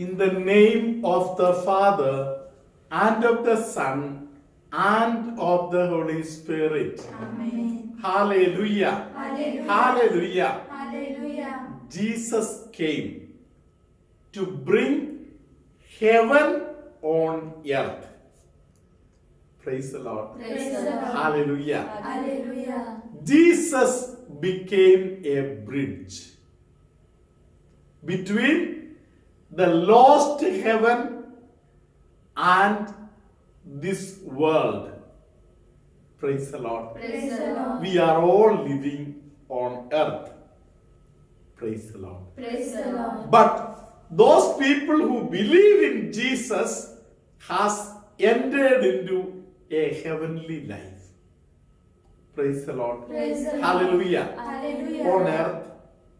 In the name of the Father, and of the Son, and of the Holy Spirit. Amen. Hallelujah. Hallelujah. Hallelujah. Hallelujah. Jesus came to bring heaven on earth. Praise the Lord. Praise the Lord. Hallelujah. Hallelujah. Jesus became a bridge between the lost heaven and this world. Praise the Lord. Praise the Lord. We are all living on earth. Praise the Lord. Praise the Lord. But those people who believe in Jesus has entered into a heavenly life. Praise the Lord. Praise the Lord. Hallelujah. Hallelujah. On earth,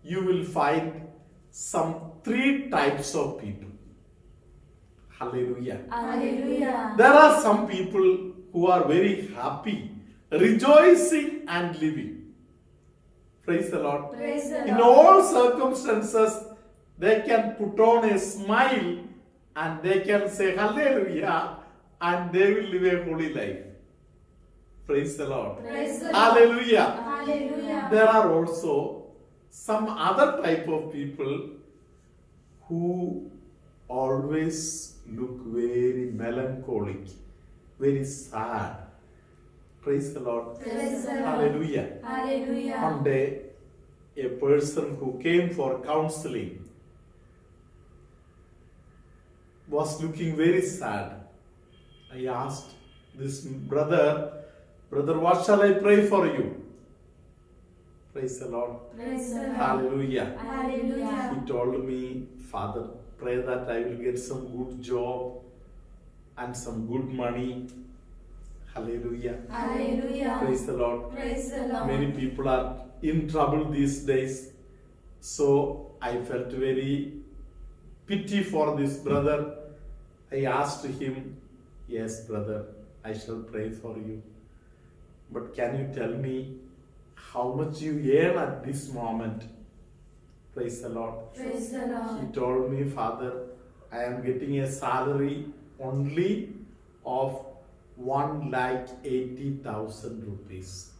you will find some 3 types of people. Hallelujah. Hallelujah. There are some people who are very happy, rejoicing and living. Praise the Lord. Praise the In Lord. all circumstances, they can put on a smile and they can say hallelujah and they will live a holy life. Praise the Lord. Praise the Lord. Hallelujah. Hallelujah. There are also some other type of people who always look very melancholic, very sad. Praise the Lord. Praise the Lord. Hallelujah. Hallelujah. One day, a person who came for counseling was looking very sad. I asked this brother, what shall I pray for you? Praise the Lord. Praise the Lord. Hallelujah. Hallelujah. He told me, Father, pray that I will get some good job and some good money. Hallelujah. Hallelujah. Praise the Lord. Praise the Lord. Many people are in trouble these days. So I felt very pity for this brother. I asked him, yes, brother, I shall pray for you. But can you tell me how much you earn at this moment? Praise the Lord. Praise the He Lord. told me, Father, I am getting a salary only of 1,80,000 rupees.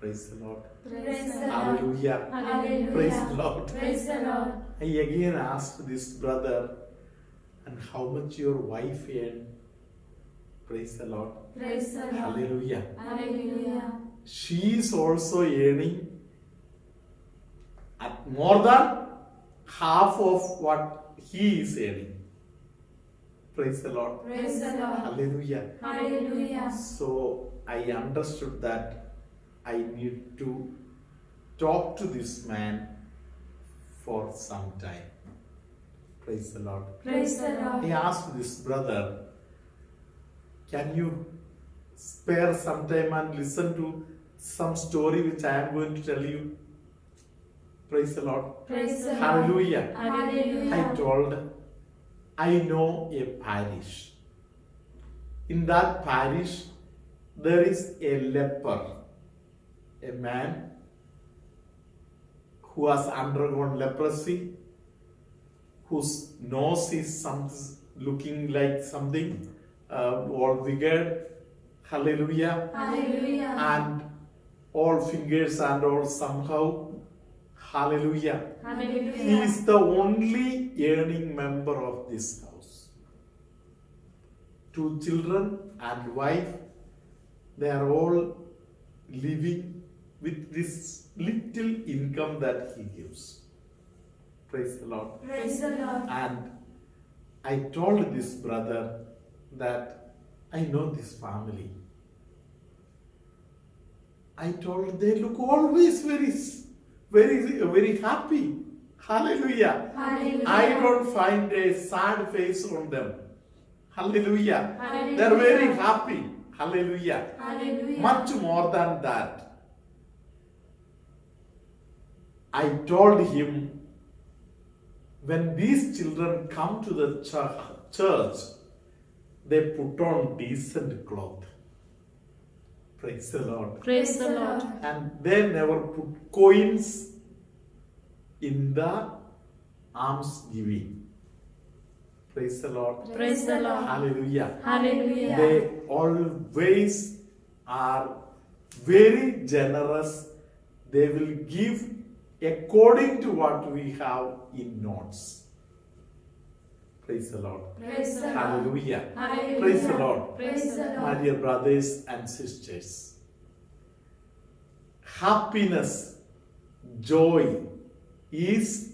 Praise the Lord. Praise the Lord. Hallelujah. Hallelujah. Praise the Lord. Praise the Lord. I again asked this brother, and how much your wife earned? Praise the Lord. Praise the Lord. Hallelujah. Hallelujah. She is also earning at more than half of what he is earning. Praise the Lord. Praise the Lord. Hallelujah. Hallelujah. So I understood that I need to talk to this man for some time. Praise the Lord. Praise the Lord. I asked this brother, can you spare some time and listen to some story which I am going to tell you? Praise the Lord. Praise the Lord. Hallelujah. Hallelujah. I told, I know a parish. In that parish, there is a leper, a man who has undergone leprosy, whose nose is looking like something all wicked. Hallelujah. Hallelujah. And all fingers and all somehow. Hallelujah. He Hallelujah. is the only earning member of this house. 2 children and wife, they are all living with this little income that he gives. Praise the Lord. Praise the Lord. And I told this brother that I know this family. I told they look always very happy. Hallelujah. Hallelujah. I don't find a sad face on them. Hallelujah. Hallelujah. They're very happy. Hallelujah. Hallelujah. Much more than that. I told him, when these children come to the church, they put on decent cloth. Praise the Lord. Praise the Lord. And they never put coins in the alms giving. Praise the Lord. Praise the Lord. Hallelujah. Hallelujah. They always are very generous. They will give according to what we have in notes. Praise the Lord. Praise the Lord. Hallelujah. Hallelujah. Praise the Lord. Praise the My Lord. dear brothers and sisters, happiness, joy is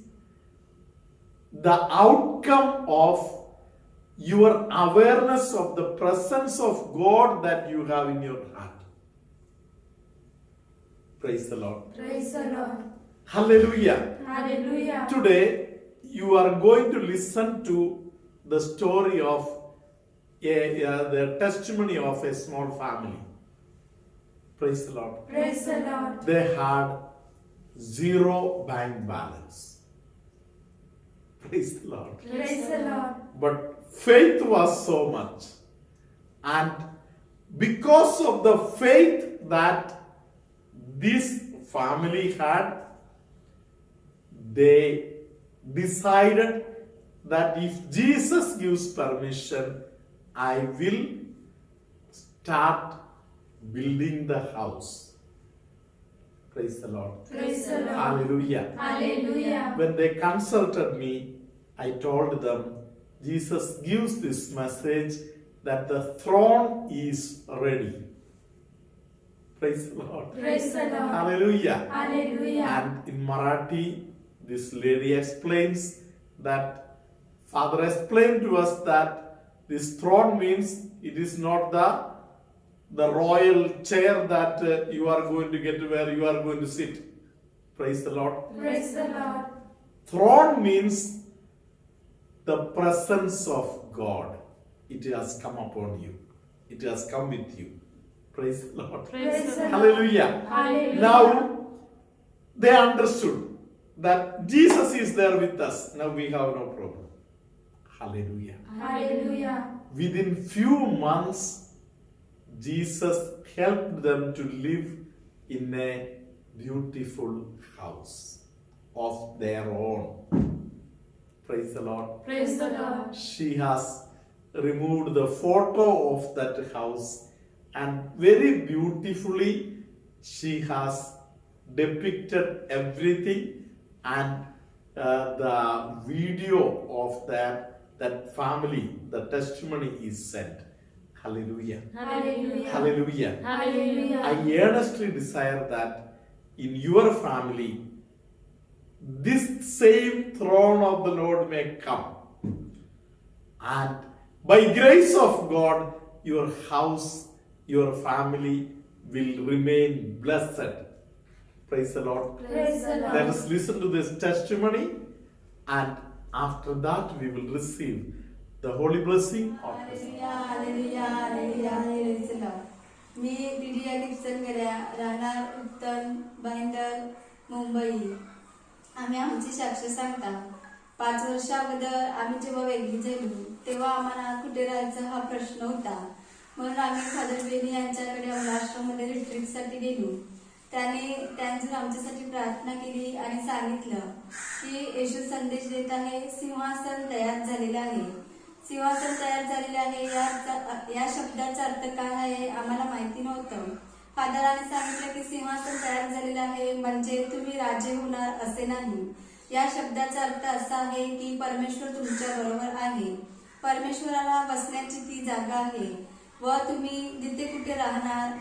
the outcome of your awareness of the presence of God that you have in your heart. Praise the Lord. Praise the Lord. Hallelujah. Hallelujah. Today, you are going to listen to the story of the testimony of a small family. Praise the Lord. Praise the Lord. They had zero bank balance. Praise the Lord. Praise the Lord. But faith was so much. And because of the faith that this family had, they decided that if Jesus gives permission, I will start building the house. Praise the Lord. Praise the Lord. Hallelujah. Hallelujah. When they consulted me, I told them, Jesus gives this message that the throne is ready. Praise the Lord. Praise the Lord. Hallelujah. Hallelujah. And in Marathi, this lady explains that, Father explained to us that this throne means it is not the royal chair that you are going to get where you are going to sit. Praise the Lord. Praise the Lord. Throne means the presence of God. It has come upon you. It has come with you. Praise the Lord. Praise the Lord. Hallelujah. Hallelujah. Now, they understood that Jesus is there with us. Now we have no problem. Hallelujah. Hallelujah. Within few months, Jesus helped them to live in a beautiful house of their own. Praise the Lord. Praise the Lord. She has removed the photo of that house and very beautifully she has depicted everything, and the video of that family, the testimony is sent. Hallelujah. Hallelujah. Hallelujah. Hallelujah. I earnestly desire that in your family, this same throne of the Lord may come. And by grace of God, your house, your family will remain blessed. Praise the Lord. Praise the Lord. Let us listen to this testimony, and after that we will receive the holy blessing of this. मी दिदिया गिफ्सन गड्या राहणार उत्तन भाईंदर मुंबई. आम्ही आमची साक्ष सांगता. 5 वर्षा अगोदर आम्ही जेव्हा वेगळी झालो तेव्हा आम्हाला कुठे राहायचं हा प्रश्न होता. म्हणून आम्ही फादर बेनी यांच्याकडे महाराष्ट्रामध्ये रिट्रीटसाठी गेलो. त्यांनी आमच्यासाठी प्रार्थना केली आणि सांगितलं की येशू संदेश देत आहे, सिंहासन तयार झालेलं आहे. सिंहासन तयार झालेले आहे या शब्दाचा अर्थ काय आहे आम्हाला माहिती नव्हतं. फादरांनी सांगितलं की सिंहासन तयार झालेलं आहे म्हणजे तुम्ही राजे होणार असे नाही. या शब्दाचा अर्थ असा आहे की परमेश्वर तुमच्या बरोबर आहे. परमेश्वराला बसण्याची ती जागा आहे व तुम्ही जिथे कुठे राहणार,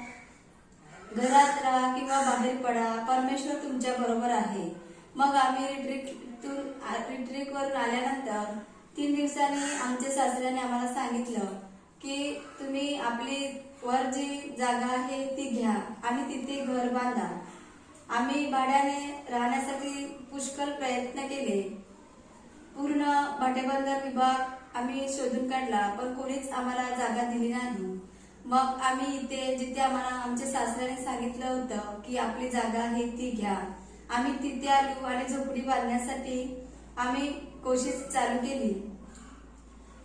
घरात राहा किंवा बाहेर पडा, परमेश्वर तुमच्या बरोबर आहे. मग आम्ही रिट्रीटवरून आल्यानंतर 3 दिवसांनी आमच्या सासऱ्याने आम्हाला सांगितलं की तुम्ही आपली वर जी जागा आहे ती घ्या आणि तिथे घर बांधा. आम्ही भाड्याने राहण्यासाठी पुष्कळ प्रयत्न केले. पूर्ण भाटेबंदर विभाग आम्ही शोधून काढला पण कोणीच आम्हाला जागा दिली नाही. मग आम्ही इथे जिथे आम्हाला आमच्या सासऱ्याने सांगितलं होतं की आपली जागा आहे ती घ्या, आम्ही तिथे आलो आणि झोपडी बांधण्यासाठी आम्ही कोशिश चालू केली.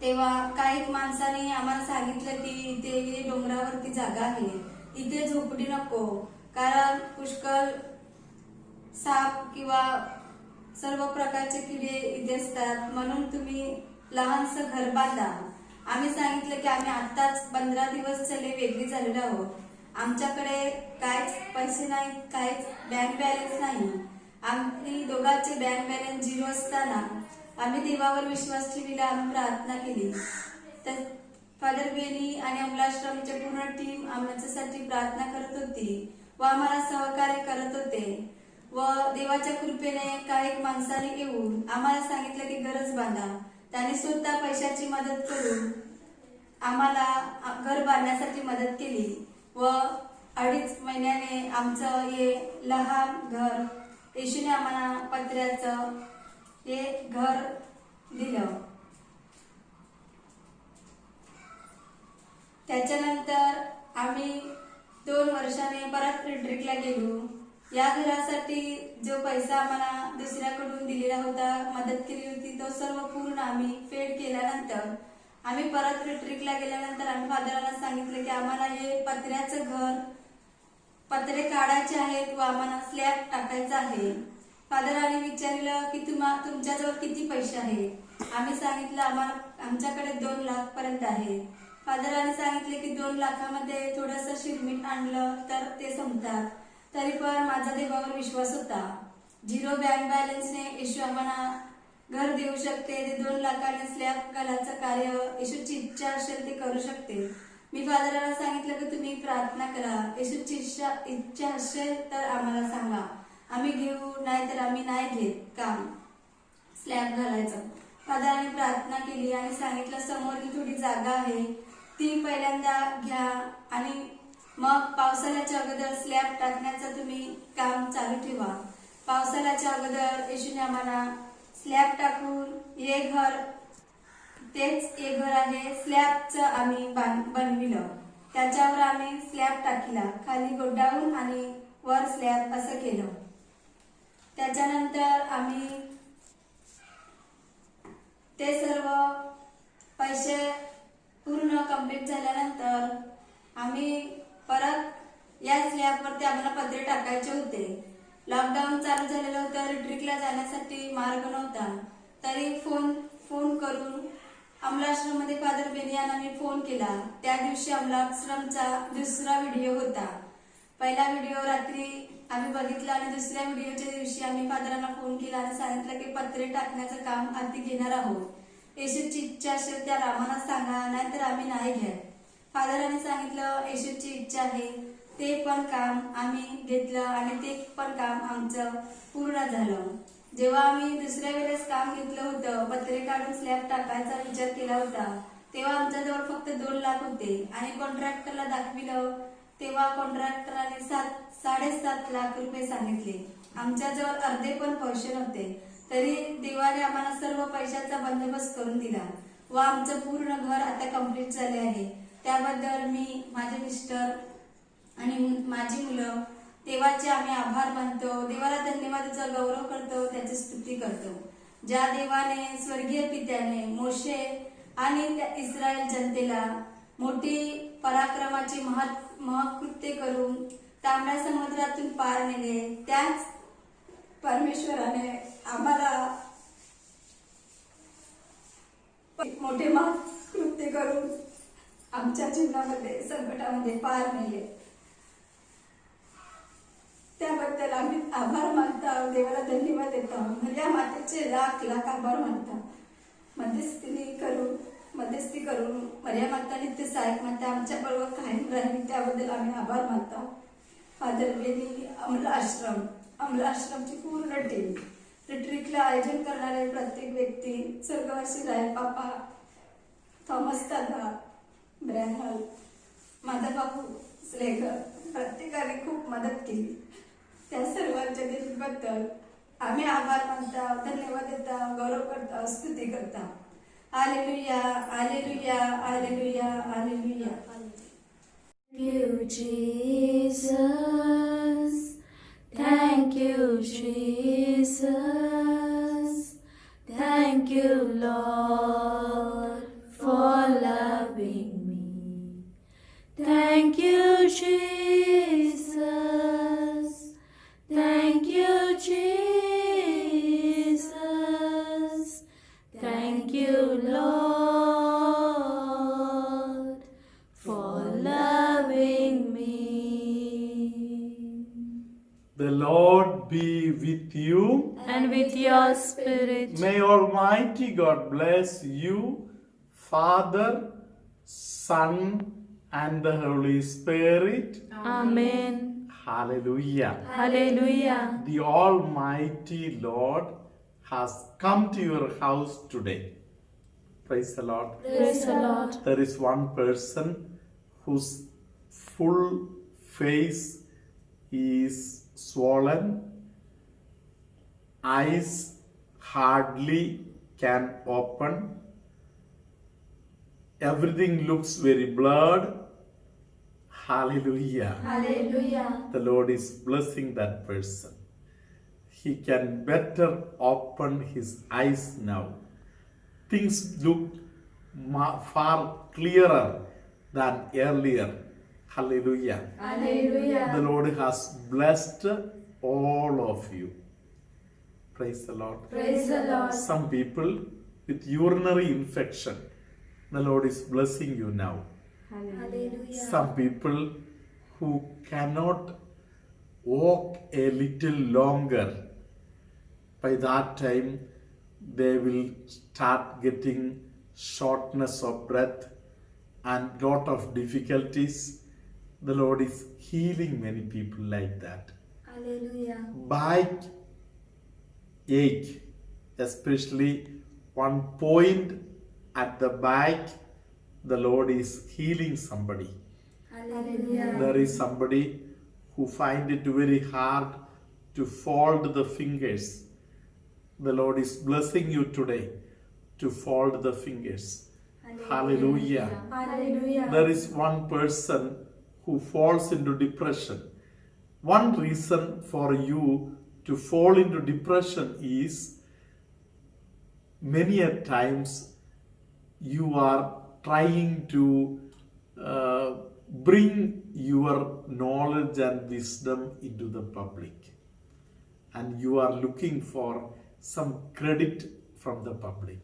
तेव्हा काही माणसाने आम्हाला सांगितलं की इथे डोंगरावरती जागा आहे, इथे झोपडी नको कारण पुष्कळ साप किंवा सर्व प्रकारचे किडे इथे असतात, म्हणून तुम्ही लहानसं घर बांधा. आम्ही सांगितलं की आम्ही आत्ताच 15 दिवस झाले वेगळी झालेलो आहोत. आमच्याकडे काहीच पैसे नाही, काहीच बँक बॅलन्स नाही. आम्ही दोघांचे बँक बॅलन्स 0 असताना आम्ही देवावर विश्वास ठेवला, आम्ही प्रार्थना केली. तर फादर बेनी आणि अमलाश्रमचे पूर्ण टीम आमच्यासाठी प्रार्थना करत होती व आम्हाला सहकार्य करत होते. व देवाच्या कृपेने काही माणसाने येऊन आम्हाला सांगितलं की गरज बांधा. त्यांनी स्वतः पैशाची मदत करून आम्हाला घर बांधण्यासाठी मदत केली व 2.5 महिन्याने आमचं हे लहान घर येशूने आम्हाला पत्र्याचं हे घर दिलं. त्याच्यानंतर आम्ही 2 वर्षाने परत रिट्रीटला गेलो. या घरासाठी जो पैसा आम्हाला दुसऱ्याकडून दिलेला होता, मदत केली होती, तो सर्व पूर्ण आम्ही फेड केल्यानंतर आम्ही परत रिट्रीटला गेल्यानंतर आम्ही फादरांना सांगितलं की आम्हाला हे पत्र्याचं घर पत्रे काढायचे आहेत व आम्हाला स्लॅब टाकायचा आहे. फादरांनी विचारलं की तुमच्याजवळ किती पैसे आहेत. आम्ही सांगितलं आमच्याकडे 2 लाख पर्यंत आहे. फादरांनी सांगितले की 2 लाखामध्ये थोडंसं शिरमीट आणलं तर ते संपतात. तरी पण माझा देवावर विश्वास होता. 0 बँक बॅलन्सने येशू आम्हाला घर देऊ शकते. ते 2 लाखाने स्लॅब घालायचं कार्य येशूची इच्छा असेल ते करू शकते. मी फादरांना सांगितलं की तुम्ही प्रार्थना करा, येशूची इच्छा असेल तर आम्हाला सांगा, आम्ही घेऊ, नाही तर आम्ही नाही घेत काम स्लॅब घालायचं. फादरांनी प्रार्थना केली आणि सांगितलं समोर थोडी जागा आहे, ती पहिल्यांदा घ्या आणि मग पावसाळ्याच्या अगोदर स्लॅब टाकण्याचं तुम्ही काम चालू ठेवा. पावसाळ्याच्या अगोदर येशूने आम्हाला स्लॅब टाकून हे घर तेच हे घर आहे, स्लॅबचं आम्ही बनविलं. त्याच्यावर आम्ही स्लॅब टाकला, खाली गोडाऊन आणि वर स्लॅब असं केलं. त्याच्यानंतर आम्ही ते सर्व पैसे पूर्ण कंप्लीट झाल्यानंतर आम्ही परत या स्लॅबवरती आम्हाला पत्रे टाकायचे होते. लॉकडाऊन चालू झालेलं होतं, रिट्रीटला जाण्यासाठी मार्ग नव्हता. तरी फोन करून अमलाश्रममध्ये फादर बेनियानांनी फोन केला. त्या दिवशी अमलाश्रमचा दुसरा व्हिडिओ होता. पहिला व्हिडिओ रात्री आम्ही बघितला आणि दुसऱ्या व्हिडिओच्या दिवशी आम्ही फादरांना फोन केला आणि सांगितलं की पत्रे टाकण्याचं काम आधी घेणार आहोत. येशूची इच्छा असेल तर आम्हाला सांगा, नाहीतर आम्ही नाही घेत. फादरांनी सांगितलं येशूची इच्छा आहे. ते पण काम आम्ही घेतलं आणि ते पण काम आमचं पूर्ण झालं. जेव्हा आम्ही दुसऱ्या वेळेस काम घेतलं होतं, पत्रे काढून स्लॅब टाकायचा विचार केला होता, तेव्हा आमच्याजवळ फक्त 2 लाख होते आणि कॉन्ट्रॅक्टरला दाखविलं तेव्हा कॉन्ट्रॅक्टराने 7.5 लाख रुपये सांगितले. आमच्याजवळ अर्धे पण पैसे नव्हते. तरी देवाने आम्हाला सर्व पैशाचा बंदोबस्त करून दिला व आमचं पूर्ण घर आता कंप्लीट झाले आहे. त्याबद्दल मी, माझे मिस्टर आणि माझी मुलं देवाचे आम्ही आभार मानतो. देवाला धन्यवादाचा गौरव करतो, त्याची स्तुती करतो. ज्या देवाने स्वर्गीय पित्याने मोशे आणि त्या इस्रायल जनतेला मोठी पराक्रमाची महत्कृत्य करून तांबड्या समुद्रातून पार नेले, त्याच परमेश्वराने आम्हाला मोठे महत्कृत्य करून आमच्या जीवनामध्ये संकटामध्ये पार नेले. त्याबद्दल आम्ही आभार मानतो, देवाला धन्यवाद देतो. या मातेचे लाख लाख आभार मानतो. मध्यस्थी करून मर्या माता नित्य सहायक माता आमच्या बरोबर कायम राहिली, त्याबद्दल आम्ही आभार मानतो. फादर बेनी, अमलाश्रमची पूर्ण टीम, रिट्रीटला आयोजन करणारे प्रत्येक व्यक्ती, स्वर्गवासी रायल पापा, थॉमस दादा, ब्रॅनहल, माझा भाऊ स्लेगर, प्रत्येकाने खूप मदत केली. त्या सर्वांच्या दिलबद्दल आम्ही आभार मानतो, धन्यवाद देतो, गौरव करतो, स्तुती करतो. Hallelujah, hallelujah, hallelujah, hallelujah. You, Jesus. Thank you, Jesus. Thank you, Lord, for loving me. Thank you, Jesus. Thank you, Jesus. you, Lord, for loving me. The Lord be with you. And with your spirit. May Almighty God bless you, Father, Son, and the Holy Spirit. Amen. Hallelujah. Hallelujah. The Almighty Lord has come to your house today. Praise the Lord. Praise the Lord. There is one person whose full face is swollen, eyes hardly can open, everything looks very blurred. Hallelujah. Hallelujah. The Lord is blessing that person. He can better open his eyes now. Things look far clearer than earlier. Hallelujah. Hallelujah. The Lord has blessed all of you. Praise the Lord. Praise the Lord. Some people with urinary infection, the Lord is blessing you now. Hallelujah. Some people who cannot walk a little longer, by that time they will start getting shortness of breath and lot of difficulties. The Lord is healing many people like that. Hallelujah. Back ache, especially one point at the back, the Lord is healing somebody. Hallelujah. There is somebody who find it very hard to fold the fingers. The Lord is blessing you today to fold the fingers. Hallelujah. Hallelujah. There is one person who falls into depression. One reason for you to fall into depression is many a times you are trying to bring your knowledge and wisdom into the public, and you are looking for some credit from the public.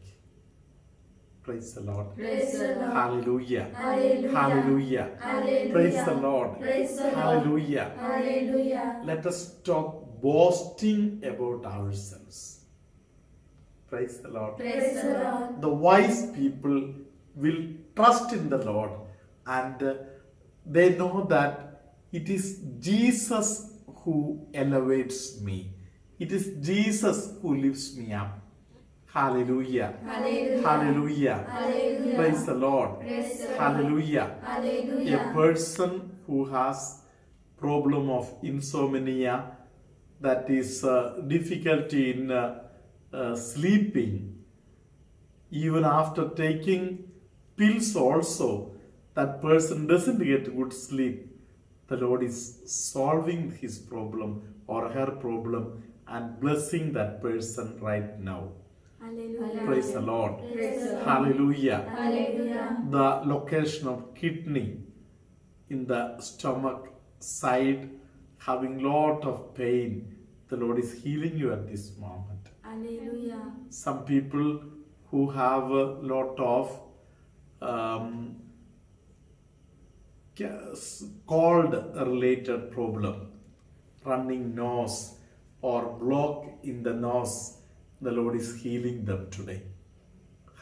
Praise the Lord. Praise the Lord. Hallelujah. Hallelujah. Hallelujah. Hallelujah. Praise the Lord. Praise the Lord. Hallelujah. Hallelujah. Let us stop boasting about ourselves. Praise the Lord. Praise the Lord. The wise people will trust in the Lord, and they know that it is Jesus who elevates me. It is Jesus who lifts me up. Hallelujah. Hallelujah. Hallelujah. Hallelujah. Praise the Lord. Praise the Lord. Hallelujah. Hallelujah. A person who has problem of insomnia, that is difficulty in sleeping, even after taking pills also, that person doesn't get good sleep. The Lord is solving his problem or her problem and blessing that person right now. Hallelujah. Praise the Lord. Praise the Lord. Hallelujah. Hallelujah. The location of kidney in the stomach side having lot of pain, the Lord is healing you at this moment. Hallelujah. Some people who have a lot of cold related problem, running nose or block in the nose, the Lord is healing them today.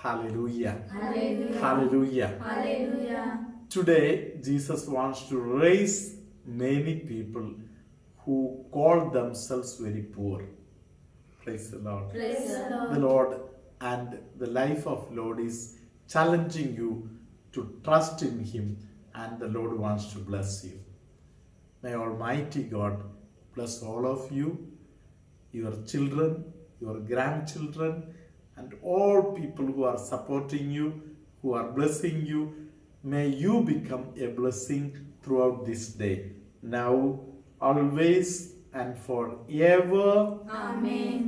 Hallelujah. Hallelujah. Hallelujah. Hallelujah. Today, Jesus wants to raise many people who call themselves very poor. Praise the Lord. Praise the Lord. The Lord and the life of Lord is challenging you to trust in Him, and the Lord wants to bless you. May Almighty God bless all of you, your children, your grandchildren, and all people who are supporting you, who are blessing you. May you become a blessing throughout this day, now, always, and forever. Amen.